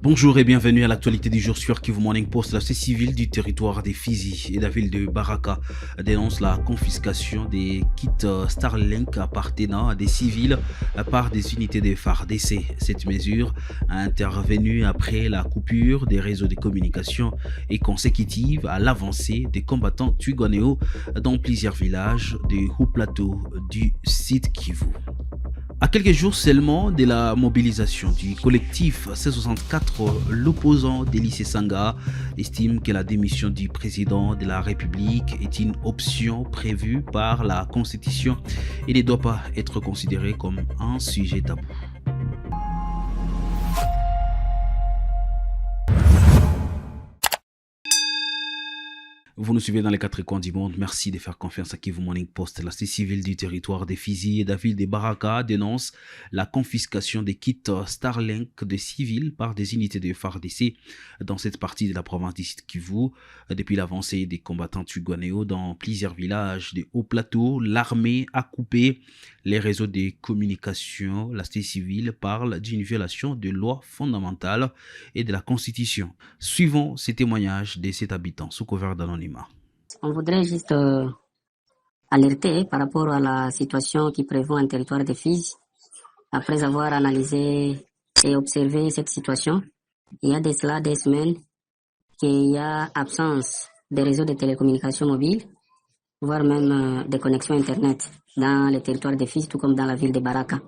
Bonjour et bienvenue à l'actualité du jour sur Kivu Morning Post. La société civile du territoire des Fizi et de la ville de Baraka dénonce la confiscation des kits Starlink appartenant à des civils par des unités de FARDC. Cette mesure a intervenu après la coupure des réseaux de communication et consécutive à l'avancée des combattants Twirwaneho dans plusieurs villages du haut plateau du site Kivu. À quelques jours seulement de la mobilisation du collectif C64, l'opposant d'Élysée Sanga estime que la démission du président de la République est une option prévue par la Constitution et ne doit pas être considérée comme un sujet tabou. Vous nous suivez dans les quatre coins du monde. Merci de faire confiance à Kivu Morning Post. La société civile du territoire des Fizi et de la ville de Baraka dénonce la confiscation des kits Starlink de civils par des unités de FARDC dans cette partie de la province du Sud Kivu. Depuis l'avancée des combattants Twirwaneho dans plusieurs villages de haut plateau, l'armée a coupé les réseaux de communication. La société civile parle d'une violation de lois fondamentales et de la Constitution. Suivons ces témoignages de cet habitant sous couvert d'anonymat. On voudrait juste alerter par rapport à la situation qui prévaut en territoire de Fizi. Après avoir analysé et observé cette situation, il y a de cela des semaines qu'il y a absence des réseaux de télécommunications mobiles, voire même des connexions Internet dans le territoire de Fizi, tout comme dans la ville de Baraka.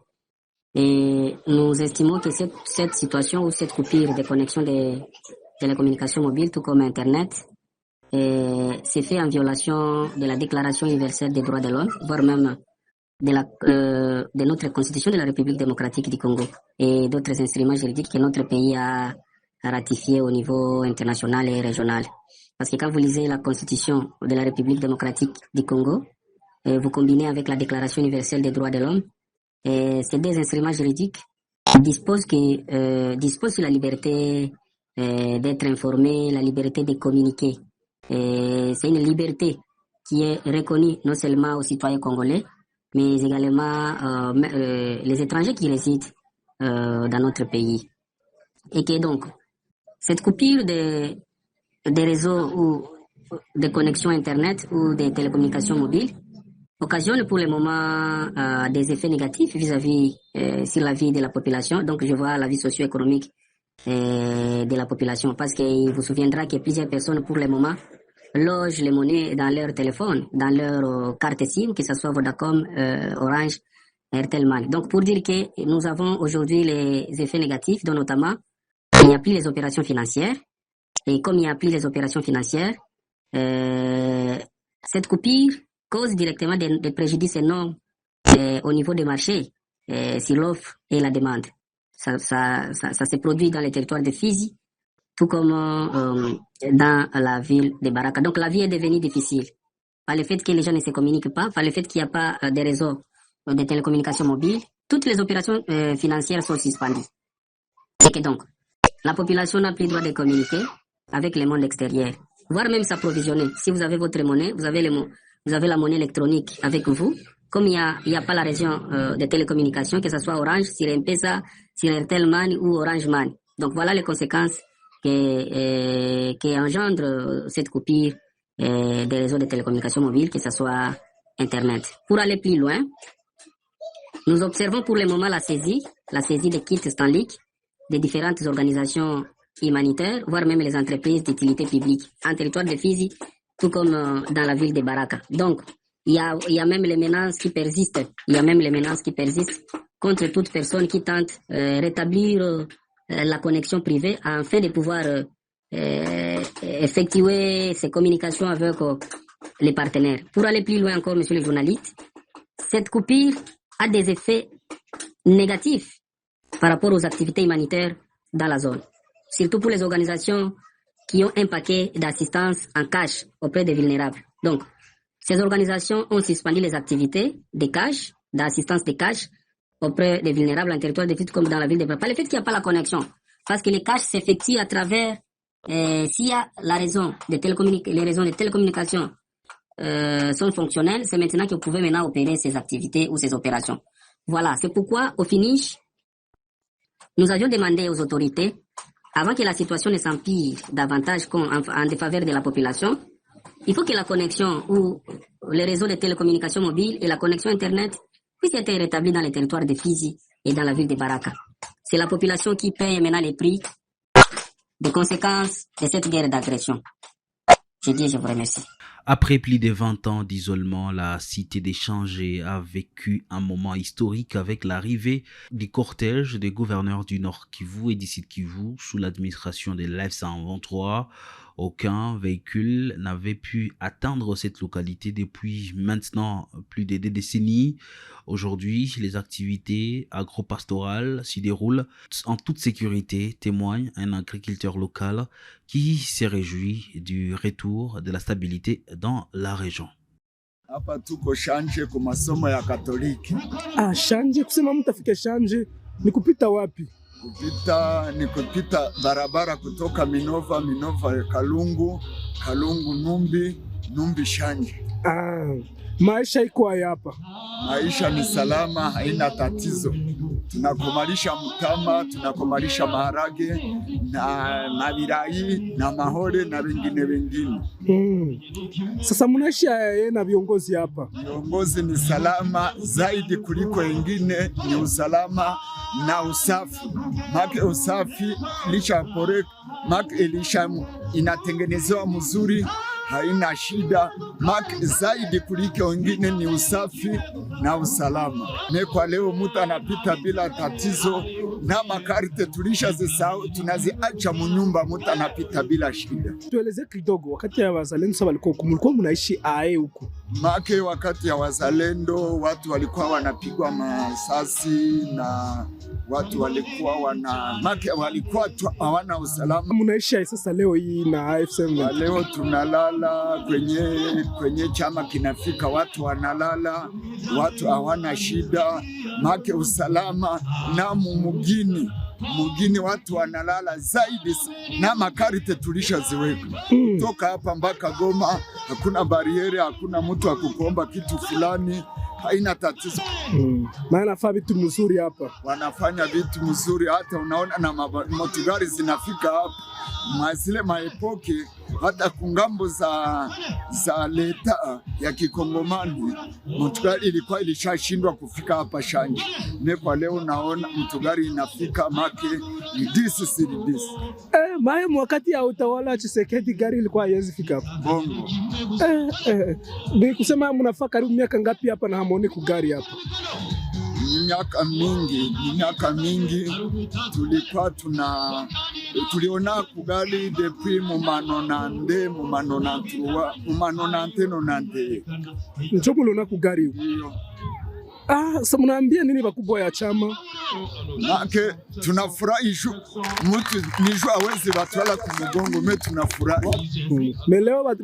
Et nous estimons que cette situation ou cette coupure des connexions de télécommunications mobiles, tout comme Internet, c'est fait en violation de la Déclaration universelle des droits de l'homme, voire même de notre Constitution de la République démocratique du Congo et d'autres instruments juridiques que notre pays a ratifiés au niveau international et régional. Parce que quand vous lisez la Constitution de la République démocratique du Congo, vous combinez avec la Déclaration universelle des droits de l'homme, ces deux instruments juridiques disposent sur la liberté d'être informé, la liberté de communiquer. C'est une liberté qui est reconnue non seulement aux citoyens congolais, mais également les étrangers qui résident dans notre pays. Et que donc, cette coupure des réseaux ou des connexions Internet ou des télécommunications mobiles occasionne pour le moment des effets négatifs vis-à-vis sur la vie de la population. Donc, je vois la vie socio-économique de la population, parce qu'il vous souviendra que plusieurs personnes pour le moment logent les monnaies dans leur téléphone, dans leur carte SIM, que ce soit Vodacom, Orange, Airtel Money. Donc pour dire que nous avons aujourd'hui les effets négatifs, dont notamment il n'y a plus les opérations financières, et comme il n'y a plus les opérations financières, cette coupure cause directement des préjudices énormes au niveau des marchés, sur l'offre et la demande. Ça s'est produit dans les territoires de Fizi, tout comme dans la ville de Baraka. Donc la vie est devenue difficile. Par le fait que les gens ne se communiquent pas, par le fait qu'il n'y a pas de réseau de télécommunications mobiles, toutes les opérations financières sont suspendues. Et que donc, la population n'a plus le droit de communiquer avec le monde extérieur, voire même s'approvisionner. Si vous avez votre monnaie, vous avez la monnaie électronique avec vous. Comme il n'y a pas la région de télécommunications, que ce soit Orange, sur M-Pesa, sur Airtel Money ou Orange Money. Donc voilà les conséquences qui engendre cette coupure des réseaux de télécommunications mobiles, que ce soit Internet. Pour aller plus loin, nous observons pour le moment la saisie des kits Starlink des différentes organisations humanitaires, voire même les entreprises d'utilité publique en territoire de Fizi, tout comme dans la ville de Baraka. Donc, il y a même les menaces qui persistent. Il y a même les menaces qui persistent contre toute personne qui tente rétablir la connexion privée afin de pouvoir effectuer ces communications avec les partenaires. Pour aller plus loin encore, monsieur le journaliste, cette coupure a des effets négatifs par rapport aux activités humanitaires dans la zone, surtout pour les organisations qui ont un paquet d'assistance en cash auprès des vulnérables. Donc, ces organisations ont suspendu les activités de cash, d'assistance de cash auprès des vulnérables en territoire de Fizi comme dans la ville de Baraka. Pas le fait qu'il n'y a pas la connexion, parce que les cash s'effectuent à travers, s'il y a les réseaux de télécommunications sont fonctionnels, c'est maintenant que vous pouvez maintenant opérer ces activités ou ces opérations. Voilà, c'est pourquoi au finish, nous avions demandé aux autorités avant que la situation ne s'empire davantage en défaveur de la population, il faut que la connexion ou les réseaux de télécommunications mobiles et la connexion Internet puissent être rétablis dans les territoires de Fizi et dans la ville de Baraka. C'est la population qui paye maintenant les prix des conséquences de cette guerre d'agression. Je vous remercie. Après plus de 20 ans d'isolement, la cité des Changé a vécu un moment historique avec l'arrivée du cortège des gouverneurs du Nord Kivu et du Sud Kivu sous l'administration de l'F-123. Aucun véhicule n'avait pu atteindre cette localité depuis maintenant plus de 2 décennies. Aujourd'hui, les activités agro-pastorales s'y déroulent en toute sécurité, témoigne un agriculteur local qui se réjouit du retour de la stabilité dans la région. Hapa tuko Shanje kwa masomo ya Katoliki. Shanje, kusema mtafika Shanje ni kupita wapi? Ni kupita barabara kutoka Minova Kalungu Numbi Shanje. Maisha iko hapa. Maisha ni salama, haina tatizo. Tunakomalisha mtama, tunakomalisha maharage na virai na mahole na wengine. Sasa mnaishi na viongozi hapa? Viongozi ni salama zaidi kuliko wengine, ni usalama na usafi. Make usafi lisha pore, make elisha inatengenezewa mzuri, haina shida. Make zaidi kuliko wengine ni usafi na usalama. Kwa leo mtu anapita bila tatizo, na makarite tulishazisahau, tunaziacha munyumba, mtu anapita bila shida. Tueleze kidogo, wakati ya wazalendo sasa mlikuwa mnaishi huko? Make wakati ya wazalendo watu walikuwa wanapigwa masasi na watu walikuwa walikuwa hawana usalama. Mnaishi sasa leo hii na AFC-M23? Leo tunalala kwenye chama kinafika, watu wanalala, watu hawana shida. Make usalama na mugini watu wanalala zaidi, na makarite tulishaziweka kutoka hapa mpaka Goma. Hakuna bariere, hakuna mtu akukomba kitu fulani, haina tatizo. Wanafanya vitu mzuri hapa, wanafanya vitu mzuri. Hata unaona na motugari zinafika hapa mazile maepoke, hata kungambo za leta ya Kikongomani motugari ilikuwa ilishashindwa kufika hapa Shanje. Kwa leo naona motugari inafika, make ni disi. Wakati ya utawala wa Tshisekedi gari ilikuwa haiwezi fika hapa bongo. Ni kusema mnafaa karibu miaka ngapi hapa na hamuoni kugari hapa? Miaka mingi tulikuwa tuliona kugali depuis mumanonante njo muliona kugari hiyo. Sasa mnaambia nini wakubwa ya chama? Make tunafurahi mtu nijo awezi batwala kumugongo, me tunafurahi. Leo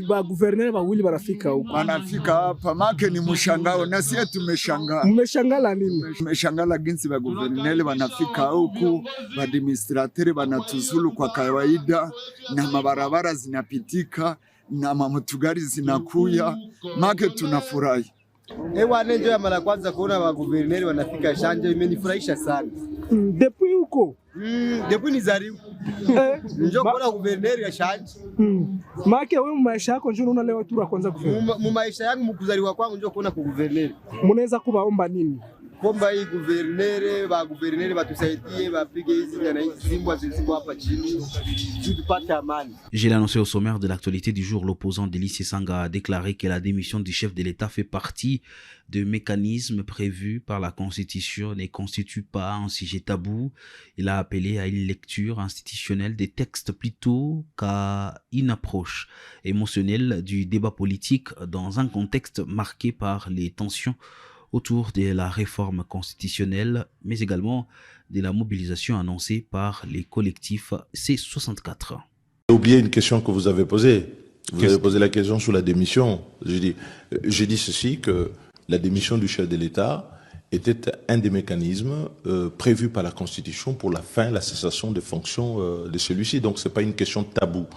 ba gouverneur wawili wanafika huko. Wanafika hapa, make ni mshangao, na sisi tumeshangaa. Mmeshangala nini? Tumeshangala jinsi ba gouverneur wanafika huko, ba administrateur wanatuzulu kwa kawaida, na mabarabara zinapitika na mamutugari zinakuya, make tunafurahi. Njo ya mara kwanza kuona wa guverneri wanafika Shanje, imenifurahisha sana. Depuis huko? Depuis nizaliwa. Njo kuona guverneri ya Shanje. Make wewe maisha yako njo unaona leo tu kwanza guverneri? Mu maisha yangu mkuzaliwa kwangu njo kuona ku guverneri. Mnaweza kubaomba nini? Komba hii guverneri batusaidie, bapige hizi na hizi zimbwa zilizo hapa chini. J'ai annoncé au sommaire de l'actualité du jour, l'opposant Délice Sanga a déclaré que la démission du chef de l'État fait partie de mécanismes prévus par la Constitution, ne constitue pas un sujet tabou. Il a appelé à une lecture institutionnelle des textes plutôt qu'à une approche émotionnelle du débat politique dans un contexte marqué par les tensions autour de la réforme constitutionnelle, mais également de la mobilisation annoncée par les collectifs C64. J'ai oublié une question que vous avez posée. Vous avez posé la question sur la démission. J'ai dit ceci, que la démission du chef de l'État était un des mécanismes prévus par la Constitution pour la cessation des fonctions de celui-ci. Donc ce n'est pas une question tabou.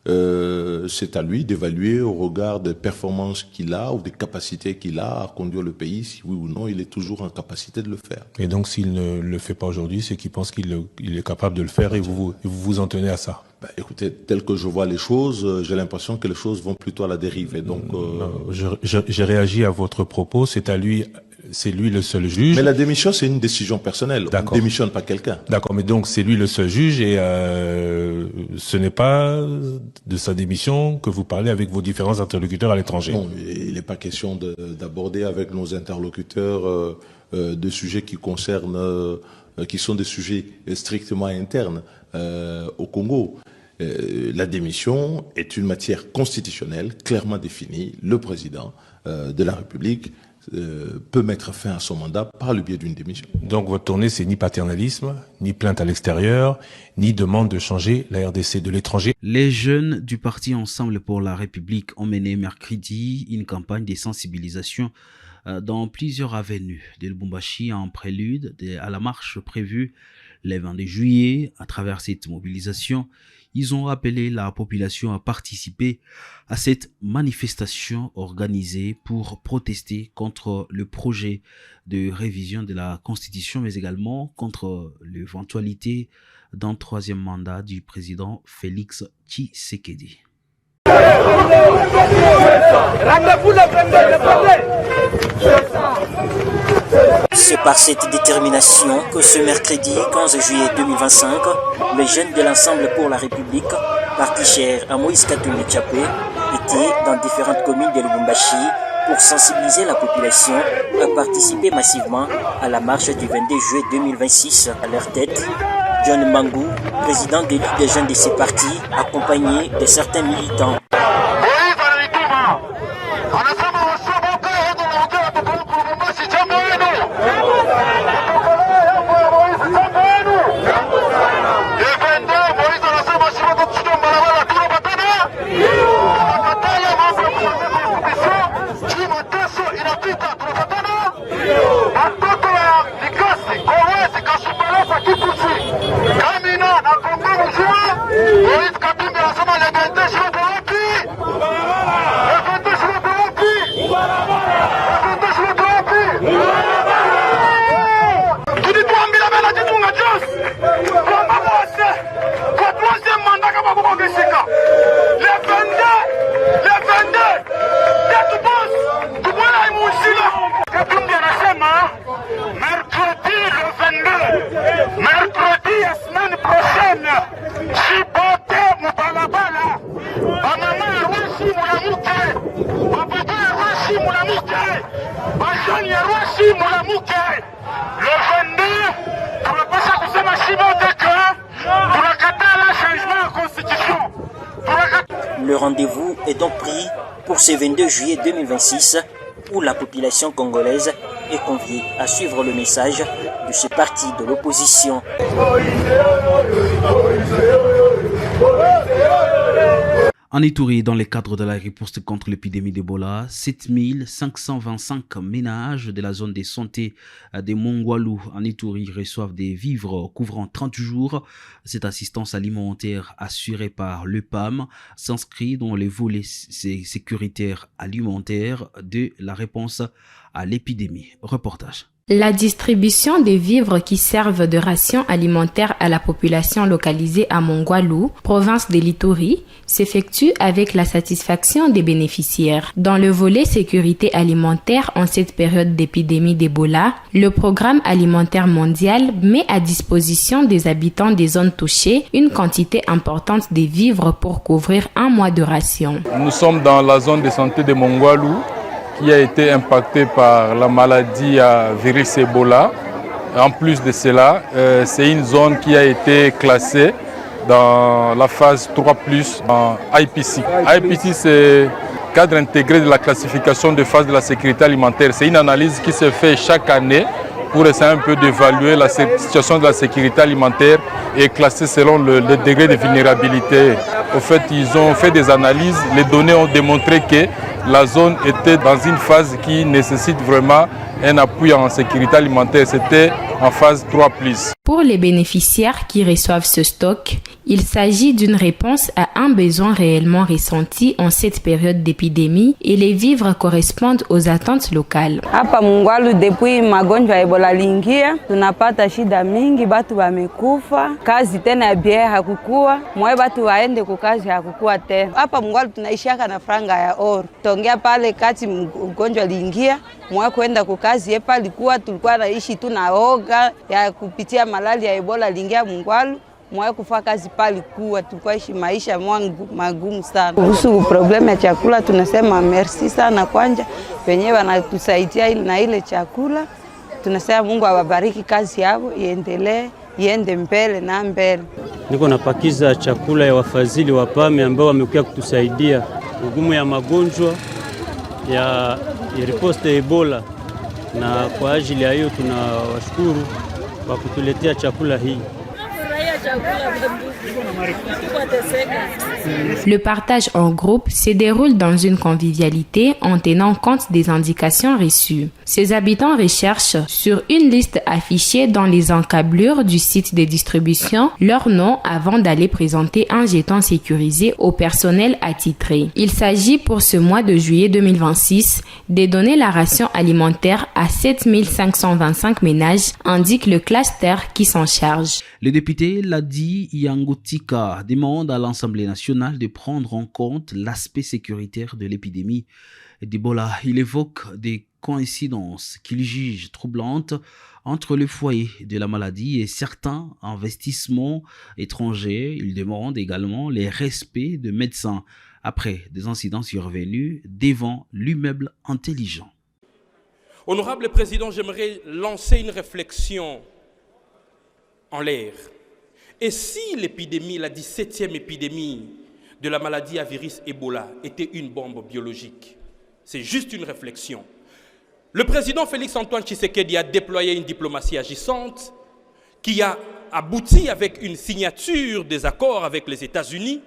c'est à lui d'évaluer au regard des performances qu'il a ou des capacités qu'il a à conduire le pays, si oui ou non il est toujours en capacité de le faire. Et donc s'il ne le fait pas aujourd'hui, c'est qu'il pense qu'il est capable de le faire et vous vous en tenez à ça? Écoutez, tel que je vois les choses, j'ai l'impression que les choses vont plutôt à la dérive. Et donc, j'ai réagi à votre propos, c'est lui le seul juge. Mais la démission, c'est une décision personnelle. On ne démissionne pas quelqu'un. D'accord, mais donc c'est lui le seul juge et ce n'est pas de sa démission que vous parlez avec vos différents interlocuteurs à l'étranger. Non, il n'est pas question d'aborder avec nos interlocuteurs de sujets qui concernent, qui sont des sujets strictement internes au Congo. La démission est une matière constitutionnelle clairement définie. Le président de la République peut mettre fin à son mandat par le biais d'une démission. Donc votre tournée, c'est ni paternalisme, ni plainte à l'extérieur, ni demande de changer la RDC de l'étranger. Les jeunes du parti Ensemble pour la République ont mené mercredi une campagne de sensibilisation dans plusieurs avenues de Lubumbashi en prélude à la marche prévue le 22 juillet. À travers cette mobilisation, ils ont appelé la population à participer à cette manifestation organisée pour protester contre le projet de révision de la Constitution, mais également contre l'éventualité d'un troisième mandat du président Félix Tshisekedi. C'est par cette détermination que ce mercredi 15 juillet 2025, les jeunes de l'Ensemble pour la République, parti cher à Moïse Katumbi Tchapé, étaient dans différentes communes de Lubumbashi pour sensibiliser la population à participer massivement à la marche du 22 juillet 2026. À leur tête, John Mangou, président de l'Union des jeunes de ces partis, accompagné de certains militants. Le rendez-vous est donc pris pour ce 22 juillet 2026 où la population congolaise est conviée à suivre le message de ce parti de l'opposition. En Ituri, dans le cadre de la riposte contre l'épidémie d'Ebola, 7525 ménages de la zone de santé de Mongwalu en Ituri reçoivent des vivres couvrant 30 jours. Cette assistance alimentaire assurée par le PAM s'inscrit dans les volets sécuritaires alimentaires de la réponse à l'épidémie. Reportage. La distribution des vivres qui servent de ration alimentaire à la population localisée à Mongwalu, province de l'Ituri, s'effectue avec la satisfaction des bénéficiaires. Dans le volet sécurité alimentaire en cette période d'épidémie d'Ebola, le programme alimentaire mondial met à disposition des habitants des zones touchées une quantité importante de vivres pour couvrir un mois de ration. Nous sommes dans la zone de santé de Mongwalu, qui a été impacté par la maladie à virus Ebola. En plus de cela, c'est une zone qui a été classée dans la phase 3+, en IPC. IPC, c'est cadre intégré de la classification de phase de la sécurité alimentaire. C'est une analyse qui se fait chaque année pour essayer un peu d'évaluer la situation de la sécurité alimentaire et classer selon le degré de vulnérabilité. Au fait, ils ont fait des analyses, les données ont démontré que la zone était dans une phase qui nécessite vraiment un appui en sécurité alimentaire. C'était en phase 3+. Pour les bénéficiaires qui reçoivent ce stock, Il s'agit d'une réponse à un besoin réellement ressenti en cette période d'épidémie et les vivres correspondent aux attentes locales. Hapa Mungwalu depuis magonjwa ya Ebola lingia, tunapata shida mingi, batu wamekufa, kazi tena ya bia hakukua, mwe batu waende kukazi hakukua tena. Hapa Mungwalu tunaishiaka na franga ya oro. Tongea pale kati mgonjwa lingia, mwe kwenda kukazi yepa likuwa tulikuwa naishi tunaoga ya kupitia malali ya Ebola lingia Mungwalu. Mwa kufa kazi pale kuwa tulikuwa ishi maisha magumu sana. Kuhusu problemu ya chakula tunasema merci sana kwanja wenyewe wanatusaidia na ile chakula. Tunasema Mungu awabariki kazi yao iendelee iende mbele na mbele. Niko napakiza chakula ya wafadhili wa PAMI ambao wamekuja kutusaidia ugumu ya magonjwa ya riposte Ebola, na kwa ajili ya hiyo tunawashukuru kwa kutuletea chakula hii. Le partage en groupe se déroule dans une convivialité en tenant compte des indications reçues. Ces habitants recherchent sur une liste affichée dans les encablures du site de distribution leur nom avant d'aller présenter un jeton sécurisé au personnel attitré. Il s'agit pour ce mois de juillet 2026 de donner la ration alimentaire à 7525 ménages, indique le cluster qui s'en charge. Le député Ladi Yangotika demande à l'Assemblée nationale de prendre en compte l'aspect sécuritaire de l'épidémie d'Ebola. Il évoque des coïncidences qu'il juge troublantes entre le foyer de la maladie et certains investissements étrangers. Il demande également le respect de médecins après des incidents survenus devant l'immeuble intelligent. Honorable Président, j'aimerais lancer une réflexion en l'air. Et si l'épidémie, la 17e épidémie de la maladie à virus Ebola était une bombe biologique? C'est juste une réflexion. Le président Félix-Antoine Tshisekedi a déployé une diplomatie agissante qui a abouti avec une signature des accords avec les États-Unis.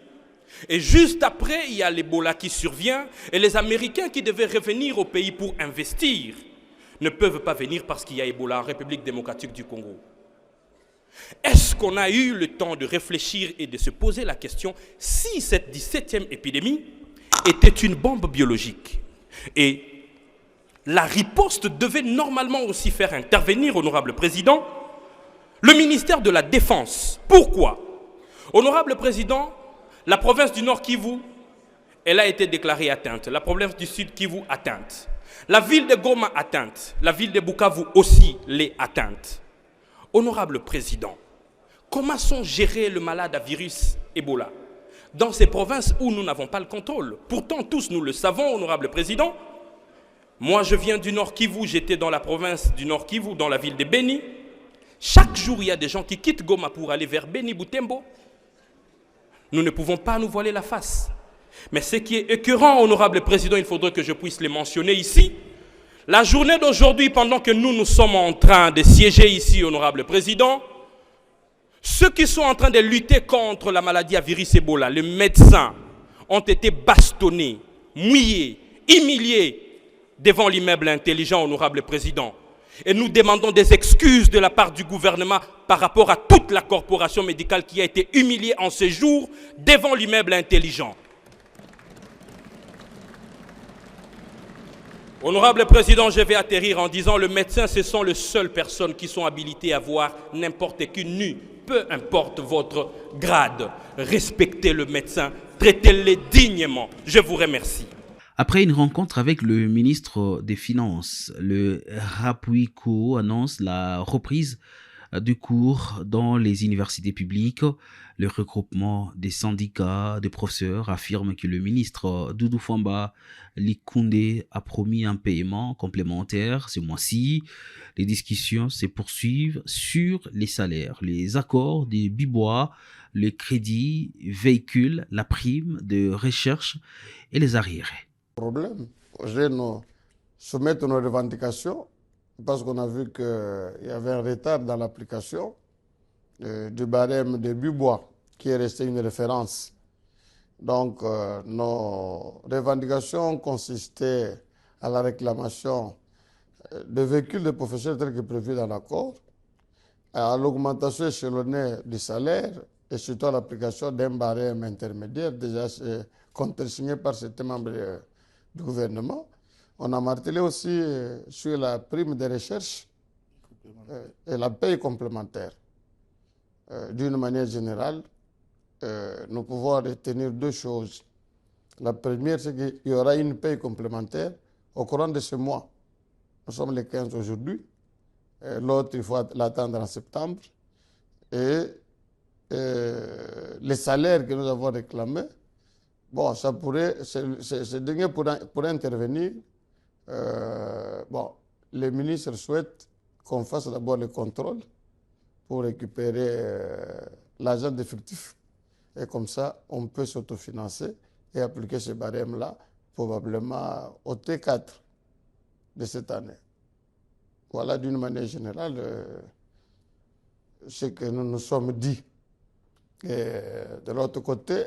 Et juste après, il y a l'Ebola qui survient et les Américains qui devaient revenir au pays pour investir ne peuvent pas venir parce qu'il y a Ebola en République démocratique du Congo. Est-ce qu'on a eu le temps de réfléchir et de se poser la question si cette 17e épidémie était une bombe biologique? Et la riposte devait normalement aussi faire intervenir, honorable président, le ministère de la Défense. Pourquoi? Honorable président, la province du Nord Kivu, elle a été déclarée atteinte. La province du Sud Kivu atteinte. La ville de Goma atteinte. La ville de Bukavu aussi l'est atteinte. Honorable président, comment sont gérés le malade à virus Ebola dans ces provinces où nous n'avons pas le contrôle? Pourtant, tous nous le savons, honorable président. Moi, je viens du Nord Kivu, j'étais dans la province du Nord Kivu, dans la ville de Beni. Chaque jour, il y a des gens qui quittent Goma pour aller vers Beni, Butembo. Nous ne pouvons pas nous voiler la face. Mais ce qui est écœurant, honorable président, il faudrait que je puisse les mentionner ici. La journée d'aujourd'hui, pendant que nous sommes en train de siéger ici, honorable président, ceux qui sont en train de lutter contre la maladie à virus Ebola, les médecins, ont été bastonnés, mouillés, humiliés devant l'immeuble intelligent, honorable président. Et nous demandons des excuses de la part du gouvernement par rapport à toute la corporation médicale qui a été humiliée en ces jours devant l'immeuble intelligent. Honorable président, je vais atterrir en disant le médecin, ce sont les seules personnes qui sont habilitées à voir n'importe qui nu, peu importe votre grade. Respectez le médecin, traitez-le dignement. Je vous remercie. Après une rencontre avec le ministre des Finances, le Rapuiko annonce la reprise du cours dans les universités publiques. Le regroupement des syndicats de professeurs affirme que le ministre Doudou Famba Likunde a promis un paiement complémentaire ce mois-ci. Les discussions se poursuivent sur les salaires, les accords des Bibois, le crédit véhicule, la prime de recherche et les arriérés. Problème, j'ai soumettre nos revendications parce qu'on a vu qu'il y avait un retard dans l'application du barème de Bibois qui est resté une référence. Donc nos revendications consistaient à la réclamation de véhicules de professionnels tels que prévu dans l'accord, à l'augmentation échelonnée du salaire et surtout l'application d'un barème intermédiaire déjà contresigné par certains membres du gouvernement. On a martelé aussi sur la prime de recherche et la paye complémentaire. D'une manière générale, nous pouvons retenir deux choses. La première, c'est qu'il y aura une paye complémentaire au courant de ce mois. Nous sommes les 15 aujourd'hui. L'autre, il faut l'attendre en septembre. Et les salaires que nous avons réclamés, bon, ça pourrait, ce dernier pourrait intervenir. Bon, les ministres souhaitent qu'on fasse d'abord le contrôle pour récupérer l'argent d'effectif. Et comme ça, on peut s'autofinancer et appliquer ce barème-là probablement au T4 de cette année. Voilà d'une manière générale ce que nous nous sommes dit. Et de l'autre côté,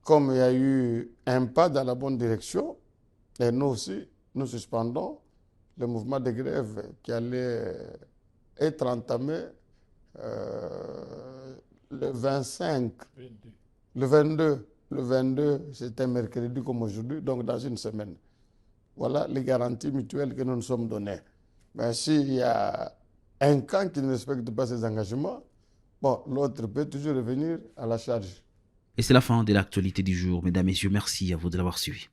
comme il y a eu un pas dans la bonne direction, et nous aussi, nous suspendons le mouvement de grève qui allait être entamé le 25, le 22, c'était mercredi comme aujourd'hui, donc dans une semaine. Voilà les garanties mutuelles que nous nous sommes données. Mais s'il y a un camp qui ne respecte pas ses engagements, bon, l'autre peut toujours revenir à la charge. Et c'est la fin de l'actualité du jour. Mesdames, Messieurs, merci à vous de l'avoir suivi.